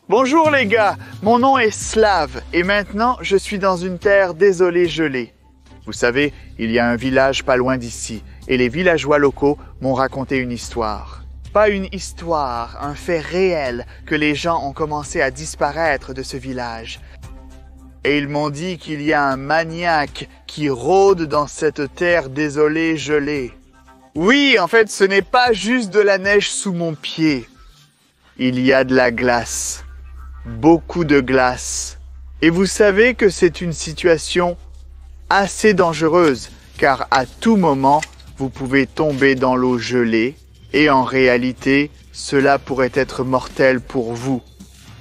Bonjour les gars, mon nom est Slav et maintenant je suis dans une terre désolée gelée. Vous savez, il y a un village pas loin d'ici et les villageois locaux m'ont raconté une histoire. Pas une histoire, un fait réel que les gens ont commencé à disparaître de ce village. Et ils m'ont dit qu'il y a un maniaque qui rôde dans cette terre désolée gelée. Oui, en fait, ce n'est pas juste de la neige sous mon pied. Il y a de la glace. Beaucoup de glace. Et vous savez que c'est une situation assez dangereuse, car à tout moment, vous pouvez tomber dans l'eau gelée, et en réalité, cela pourrait être mortel pour vous.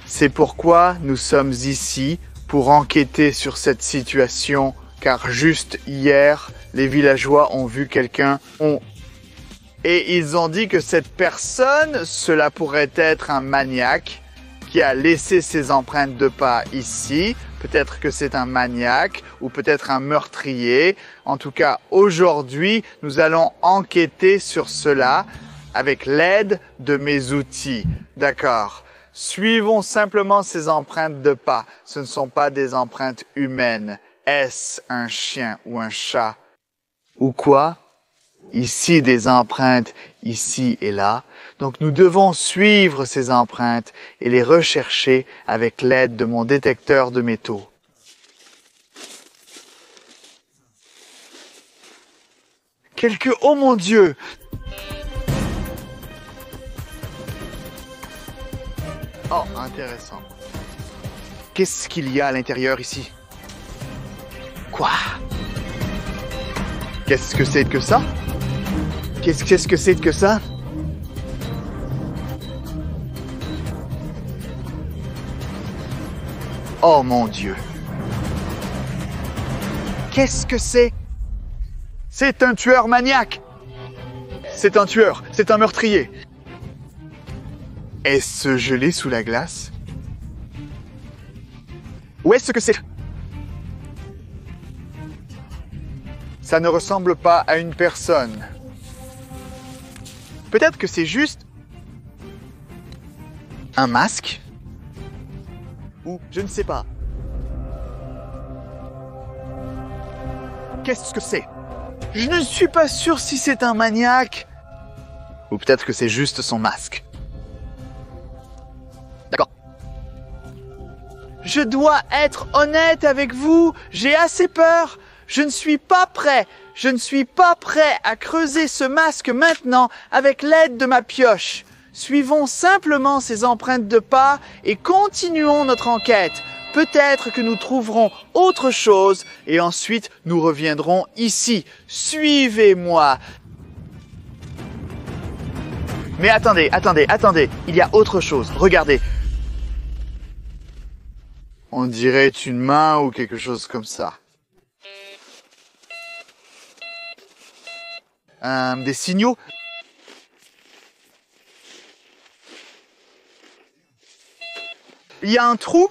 C'est pourquoi nous sommes ici, pour enquêter sur cette situation, car juste hier, les villageois ont vu quelqu'un, et ils ont dit que cette personne, cela pourrait être un maniaque, qui a laissé ses empreintes de pas ici. Peut-être que c'est un maniaque ou peut-être un meurtrier. En tout cas, aujourd'hui, nous allons enquêter sur cela avec l'aide de mes outils. D'accord. Suivons simplement ces empreintes de pas. Ce ne sont pas des empreintes humaines. Est-ce un chien ou un chat? Ou quoi? Ici des empreintes, ici et là. Donc nous devons suivre ces empreintes et les rechercher avec l'aide de mon détecteur de métaux. Oh mon Dieu! Oh, intéressant. Qu'est-ce qu'il y a à l'intérieur ici? Quoi? Qu'est-ce que c'est que ça? Qu'est-ce que c'est que ça? Oh mon Dieu! Qu'est-ce que c'est? C'est un tueur maniaque! C'est un tueur, c'est un meurtrier. Est-ce gelé sous la glace? Où est-ce que c'est? Ça ne ressemble pas à une personne. Peut-être que c'est juste un masque? Ou je ne sais pas. Qu'est-ce que c'est? Je ne suis pas sûr si c'est un maniaque. Ou peut-être que c'est juste son masque. D'accord. Je dois être honnête avec vous. J'ai assez peur. Je ne suis pas prêt. Je ne suis pas prêt à creuser ce masque maintenant avec l'aide de ma pioche. Suivons simplement ces empreintes de pas et continuons notre enquête. Peut-être que nous trouverons autre chose et ensuite nous reviendrons ici. Suivez-moi. Mais attendez. Il y a autre chose. Regardez. On dirait une main ou quelque chose comme ça. Des signaux. Il y a un trou.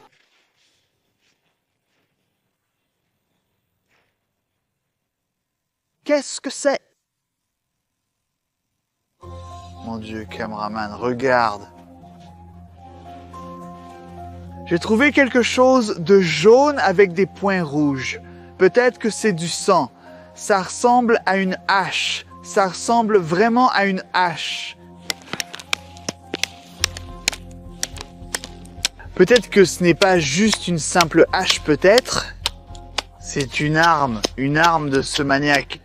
Qu'est-ce que c'est? Mon Dieu, caméraman, regarde. J'ai trouvé quelque chose de jaune avec des points rouges. Peut-être que c'est du sang. Ça ressemble à une hache. Ça ressemble vraiment à une hache. Peut-être que ce n'est pas juste une simple hache, peut-être. C'est une arme de ce maniaque.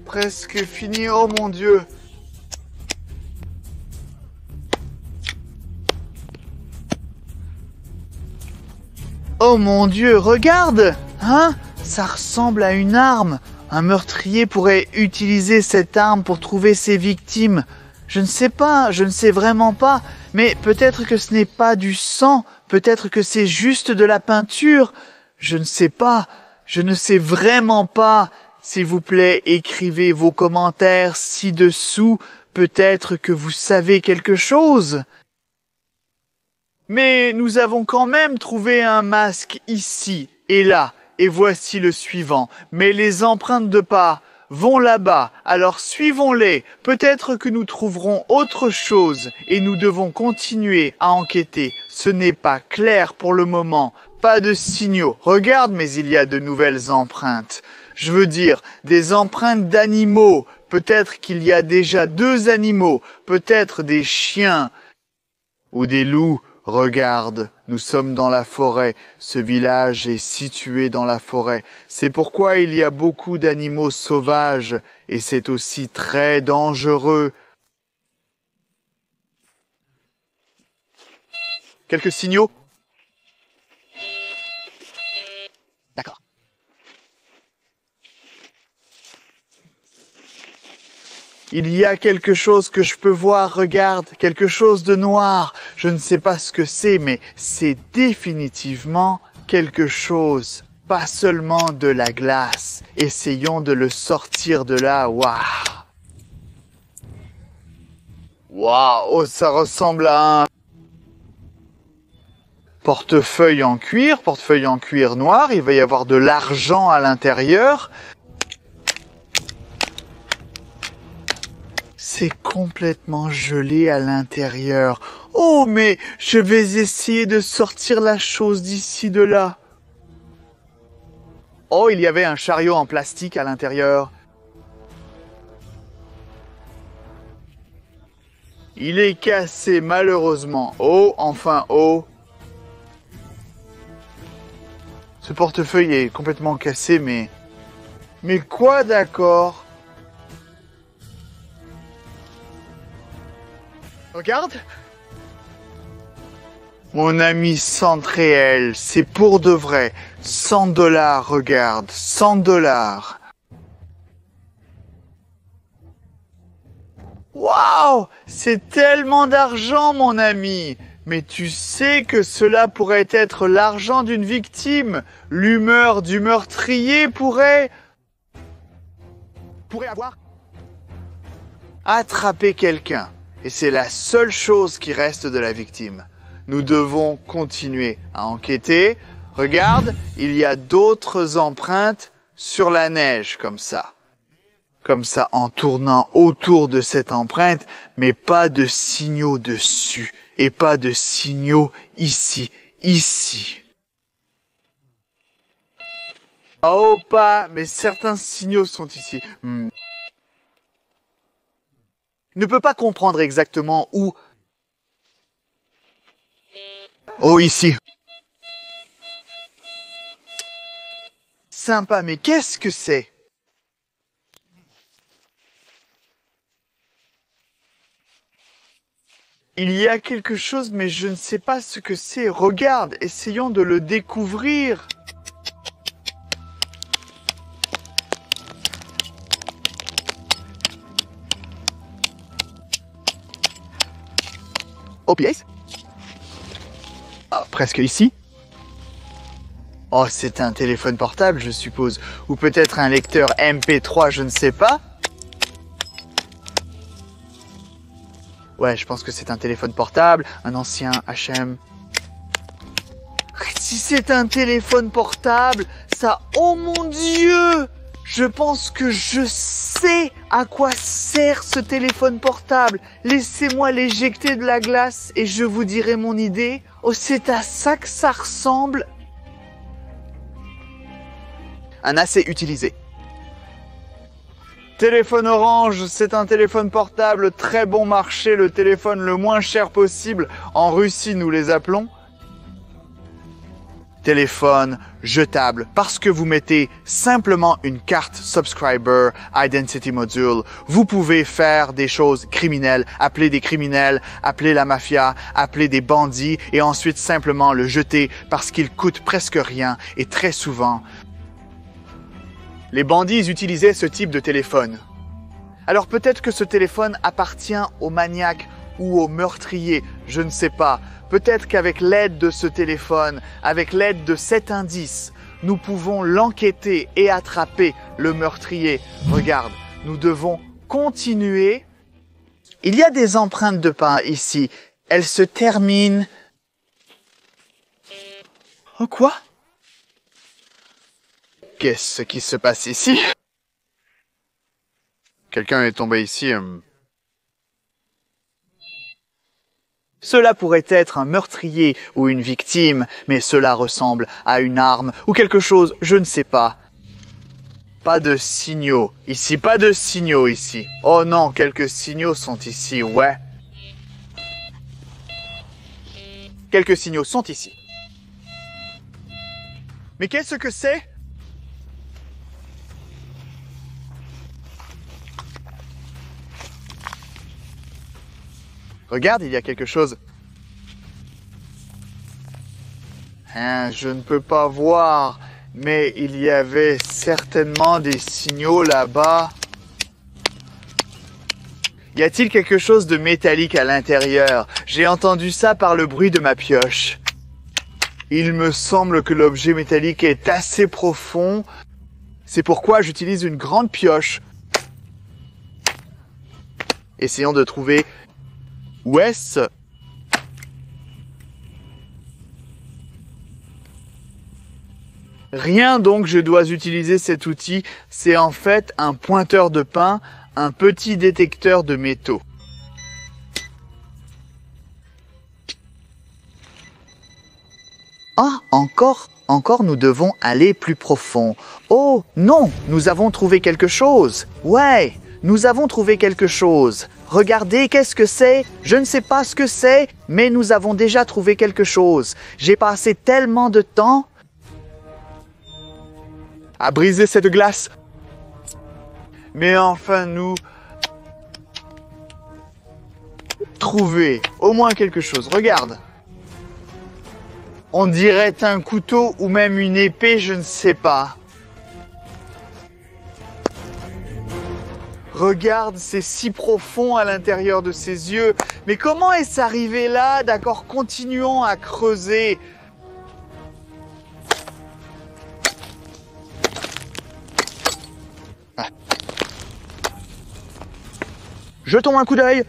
Presque fini, oh mon Dieu. Oh mon Dieu, regarde! Hein? Ça ressemble à une arme. Un meurtrier pourrait utiliser cette arme pour trouver ses victimes. Je ne sais pas, je ne sais vraiment pas. Mais peut-être que ce n'est pas du sang. Peut-être que c'est juste de la peinture. Je ne sais pas. Je ne sais vraiment pas. S'il vous plaît, écrivez vos commentaires ci-dessous. Peut-être que vous savez quelque chose. Mais nous avons quand même trouvé un masque ici et là. Et voici le suivant. Mais les empreintes de pas, vont là-bas, alors suivons-les. Peut-être que nous trouverons autre chose et nous devons continuer à enquêter. Ce n'est pas clair pour le moment. Pas de signaux. Regarde, mais il y a de nouvelles empreintes. Je veux dire, des empreintes d'animaux. Peut-être qu'il y a déjà 2 animaux. Peut-être des chiens ou des loups. Regarde, nous sommes dans la forêt. Ce village est situé dans la forêt. C'est pourquoi il y a beaucoup d'animaux sauvages et c'est aussi très dangereux. Quelques signaux? D'accord. Il y a quelque chose que je peux voir, regarde, quelque chose de noir. Je ne sais pas ce que c'est, mais c'est définitivement quelque chose. Pas seulement de la glace. Essayons de le sortir de là. Waouh! Waouh, ça ressemble à un portefeuille en cuir noir. Il va y avoir de l'argent à l'intérieur. C'est complètement gelé à l'intérieur. Oh, mais je vais essayer de sortir la chose d'ici de là. Oh, il y avait un chariot en plastique à l'intérieur. Il est cassé malheureusement. Oh, enfin, oh. Ce portefeuille est complètement cassé, mais... Mais quoi, d'accord? Regarde. Mon ami, centre réel, c'est pour de vrai. 100 $, regarde, 100 $. Waouh! C'est tellement d'argent, mon ami! Mais tu sais que cela pourrait être l'argent d'une victime. L'humeur du meurtrier pourrait avoir attrapé quelqu'un. Et c'est la seule chose qui reste de la victime. Nous devons continuer à enquêter. Regarde, il y a d'autres empreintes sur la neige, comme ça. Comme ça, en tournant autour de cette empreinte, mais pas de signaux dessus. Et pas de signaux ici. Oh, pas, mais certains signaux sont ici. Ne peut pas comprendre exactement où. Oh, ici. Sympa, mais qu'est-ce que c'est? Il y a quelque chose, mais je ne sais pas ce que c'est. Regarde, essayons de le découvrir. Oh, pièce. Ah, presque ici. Oh, c'est un téléphone portable, je suppose. Ou peut-être un lecteur MP3, je ne sais pas. Ouais, je pense que c'est un téléphone portable, un ancien HM. Si c'est un téléphone portable, ça... Oh mon Dieu! Je pense que je sais à quoi sert ce téléphone portable. Laissez-moi l'éjecter de la glace et je vous dirai mon idée. Oh, c'est à ça que ça ressemble. Un assez utilisé. Téléphone orange, c'est un téléphone portable très bon marché, le téléphone le moins cher possible. En Russie, nous les appelons. Téléphone jetable parce que vous mettez simplement une carte subscriber identity module. Vous pouvez faire des choses criminelles, appeler des criminels, appeler la mafia, appeler des bandits et ensuite simplement le jeter parce qu'il coûte presque rien et très souvent, les bandits utilisaient ce type de téléphone. Alors peut-être que ce téléphone appartient au maniaque ou au meurtrier, je ne sais pas. Peut-être qu'avec l'aide de ce téléphone, avec l'aide de cet indice, nous pouvons l'enquêter et attraper le meurtrier. Regarde, nous devons continuer. Il y a des empreintes de pas ici. Elles se terminent. Oh, quoi? Qu'est-ce qui se passe ici? Quelqu'un est tombé ici. Cela pourrait être un meurtrier ou une victime, mais cela ressemble à une arme ou quelque chose, je ne sais pas. Pas de signaux. Ici, pas de signaux ici. Oh non, quelques signaux sont ici, ouais. Quelques signaux sont ici. Mais qu'est-ce que c'est? Regarde, il y a quelque chose. Hein, je ne peux pas voir, mais il y avait certainement des signaux là-bas. Y a-t-il quelque chose de métallique à l'intérieur? J'ai entendu ça par le bruit de ma pioche. Il me semble que l'objet métallique est assez profond. C'est pourquoi j'utilise une grande pioche. Essayons de trouver... Où est-ce? Rien donc, je dois utiliser cet outil. C'est en fait un pointeur de pain, un petit détecteur de métaux. Ah, encore nous devons aller plus profond. Oh, non, nous avons trouvé quelque chose. Ouais, nous avons trouvé quelque chose. Regardez, qu'est-ce que c'est? Je ne sais pas ce que c'est, mais nous avons déjà trouvé quelque chose. J'ai passé tellement de temps à briser cette glace. Mais enfin, nous trouver au moins quelque chose. Regarde. On dirait un couteau ou même une épée, je ne sais pas. Regarde, c'est si profond à l'intérieur de ses yeux. Mais comment est-ce arrivé là? D'accord, continuons à creuser. Ah. Jetons un coup d'œil.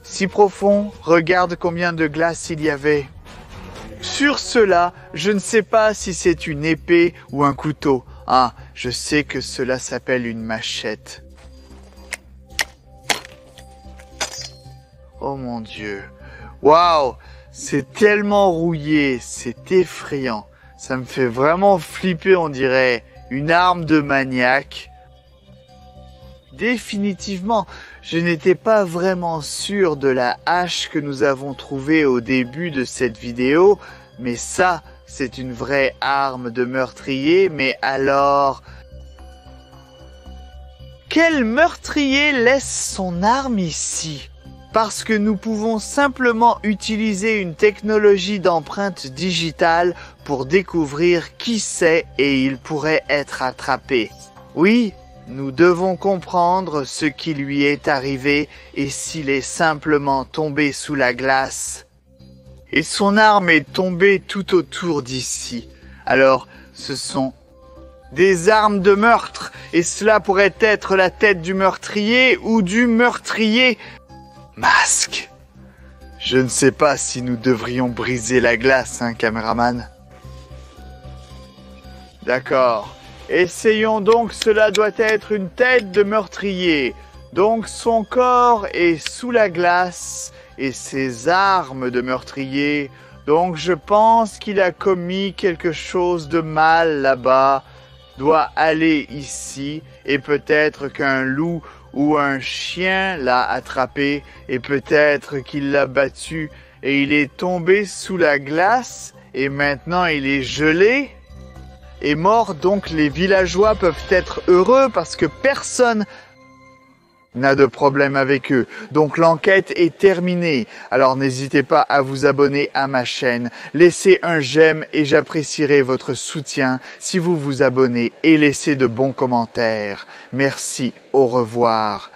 Si profond, regarde combien de glace il y avait. Sur cela, je ne sais pas si c'est une épée ou un couteau. Ah, je sais que cela s'appelle une machette. Oh mon Dieu. Waouh, c'est tellement rouillé, c'est effrayant. Ça me fait vraiment flipper, on dirait une arme de maniaque. Définitivement, je n'étais pas vraiment sûr de la hache que nous avons trouvée au début de cette vidéo, mais ça, c'est une vraie arme de meurtrier, mais alors... Quel meurtrier laisse son arme ici? Parce que nous pouvons simplement utiliser une technologie d'empreinte digitale pour découvrir qui c'est et il pourrait être attrapé. Oui, nous devons comprendre ce qui lui est arrivé et s'il est simplement tombé sous la glace. Et son arme est tombée tout autour d'ici. Alors, ce sont des armes de meurtre et cela pourrait être la tête du meurtrier ou du meurtrier. Masque. Je ne sais pas si nous devrions briser la glace, hein, caméraman. D'accord. Essayons donc, cela doit être une tête de meurtrier. Donc son corps est sous la glace et ses armes de meurtrier. Donc je pense qu'il a commis quelque chose de mal là-bas. Doit aller ici et peut-être qu'un loup ou un chien l'a attrapé et peut-être qu'il l'a battu et il est tombé sous la glace et maintenant il est gelé. Est mort, donc les villageois peuvent être heureux parce que personne n'a de problème avec eux. Donc l'enquête est terminée. Alors n'hésitez pas à vous abonner à ma chaîne. Laissez un j'aime et j'apprécierai votre soutien si vous vous abonnez et laissez de bons commentaires. Merci, au revoir.